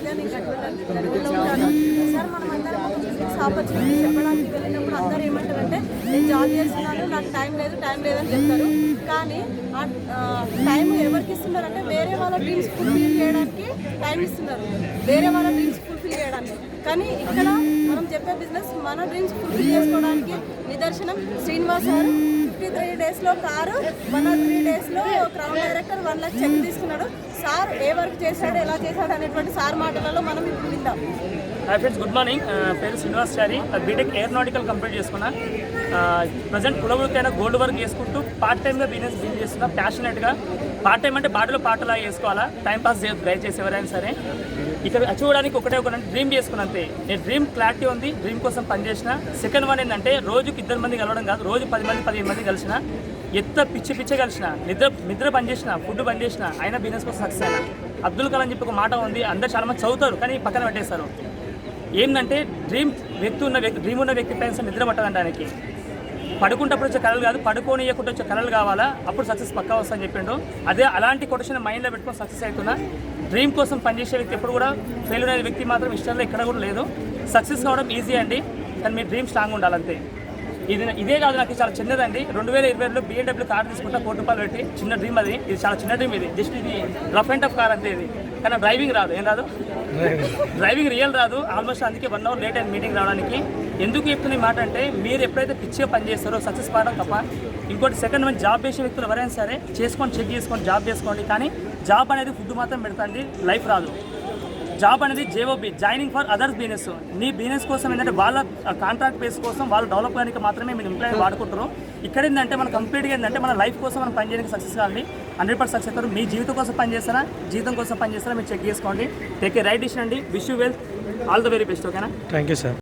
మధ్య నేను గడ్డలో ఉంటాను సార్. మనం అందరం ఒక బిజినెస్ ఆపర్చునిటీ చెప్పడానికి వెళ్ళినప్పుడు అందరూ ఏమంటారంటే నేను జాబ్ చేస్తున్నాను, నాకు టైం లేదని చెప్తారు. కానీ ఆ టైం ఎవరికి ఇస్తున్నారు అంటే వేరే వాళ్ళ డ్రీమ్స్ ఫుల్ఫిల్ చేయడానికి టైం ఇస్తున్నారు, వేరే వాళ్ళ డ్రీమ్స్ ఫుల్ఫిల్ చేయడానికి. కానీ ఇక్కడ మనం చెప్పే బిజినెస్ మన డ్రీమ్స్ ఫుల్ఫిల్ చేసుకోవడానికి నిదర్శనం. శ్రీనివాస్ సార్ 53 డేస్లో కారు, 103 డేస్లో క్రౌన్ డైరెక్టర్ 1 లక్ష చెక్ తీసుకున్నాడు. సార్ ఏ వర్క్ చేశాడు, ఎలా చేశాడు అనేటువంటి సార్ మాటలలో మనం ఇప్పుడు విందాం. Hi friends, good morning. పేరు శ్రీనివాస్ చారి. బీటెక్ ఏరోనాటికల్ కంప్లీట్ చేసుకున్నా. ప్రజెంట్ కులవృత్తైన గోల్డ్ వర్క్ చేసుకుంటూ పార్ట్ టైమ్గా బిజినెస్ బిల్డ్ చేస్తున్నా. ప్యాషనెట్గా పార్ట్ టైం అంటే బాటలో పాటలా చేసుకోవాలా, టైంపాస్ దయచేసి ఎవరైనా సరే. ఇక్కడ చూడడానికి ఒక డ్రీమ్ చేసుకున్నా అంతే. నేను డ్రీమ్ క్లారిటీ ఉంది, డ్రీమ్ కోసం పనిచేసిన. సెకండ్ వన్ ఏంటంటే రోజుకి 2 మంది కలవడం కాదు, రోజు 10 మంది 15 మంది కలిసిన. పిచ్చి కలిసిన, నిద్ర బంద్ చేసిన, ఫుడ్ బంద్ చేసిన, అయినా బిజినెస్ కోసం సక్సెస్ అయినా. అబ్దుల్ కలాం చెప్పి ఒక మాట ఉంది, అందరు చాలామంది చదువుతారు కానీ పక్కన పెట్టేస్తారు. ఏంటంటే డ్రీమ్ ఉన్న వ్యక్తి పైన నిద్ర పట్టడానికి పడుకుంటప్పుడు వచ్చే కళలు కాదు, పడుకోనియకుండా వచ్చే కళలు కావాలా, అప్పుడు సక్సెస్ పక్కా వస్తుందని చెప్పిండు. అలాంటి కొటేషన్ మైండ్లో పెట్టుకొని సక్సెస్ అవుతున్నా. డ్రీమ్ కోసం పనిచేసే వ్యక్తి ఎప్పుడు కూడా ఫెయిల్ అనే వ్యక్తి మాత్రం ఇష్టంలో ఎక్కడ కూడా లేదు. సక్సెస్ కావడం ఈజీ అండి, కానీ మీ డ్రీమ్ స్ట్రాంగ్ ఉండాలంతే. ఇదే కాదు, నాకు చాలా చిన్నదండి. 2020లో BMW కార్ తీసుకుంటా, ₹1,00,000 పెట్టి. చిన్న డ్రీమ్ అది, ఇది చాలా చిన్న డ్రీమ్. ఇది జస్ట్ ఇది రఫ్ అండ్ టఫ్ కార్ అంతే ఇది. కానీ డ్రైవింగ్ రాదు. ఏం రాదు? డ్రైవింగ్ రియల్ రాదు. ఆల్మోస్ట్ అందుకే 1 అవర్ లేట్ అయింది మీటింగ్ రావడానికి. ఎందుకు చెప్తున్న మాట అంటే మీరు ఎప్పుడైతే పిచ్చిగా పని చేస్తారో సక్సెస్ పడడం తప్ప. ఇంకోటి సెకండ్ మంచి జాబ్ చేసే వ్యక్తులు ఎవరైనా సరే చెక్ చేసుకోండి, జాబ్ చేసుకోండి. కానీ జాబ్ అనేది ఫుడ్ మాత్రం పెడతాండి, లైఫ్ రాదు. జాబ్ అనేది J O B, joining for others business. మీ బిజినెస్ కోసం ఏంటంటే వాళ్ళ కాంట్రాక్ట్ బేస్ కోసం వాళ్ళు డెవలప్ చేయడానికి మాత్రమే మీరు ఎంప్లాయీ వాడుకుంటారు. ఇక్కడ ఏంటంటే మన కంప్లీట్గా ఏంటంటే మన లైఫ్ కోసం మనం పనిచేయడానికి సక్సెస్ కావాలి. 100% సక్సెస్ అవుతారు. మీ జీవితం కోసం పనిచేస్తారా, జీవితం కోసం పనిచేస్తారా మీరు చెక్ చేసుకోండి. టేక్ ఏ రైట్ డిసిషన్ అండి. Wish you wealth, all the very best. ఓకేనా? Thank you sir.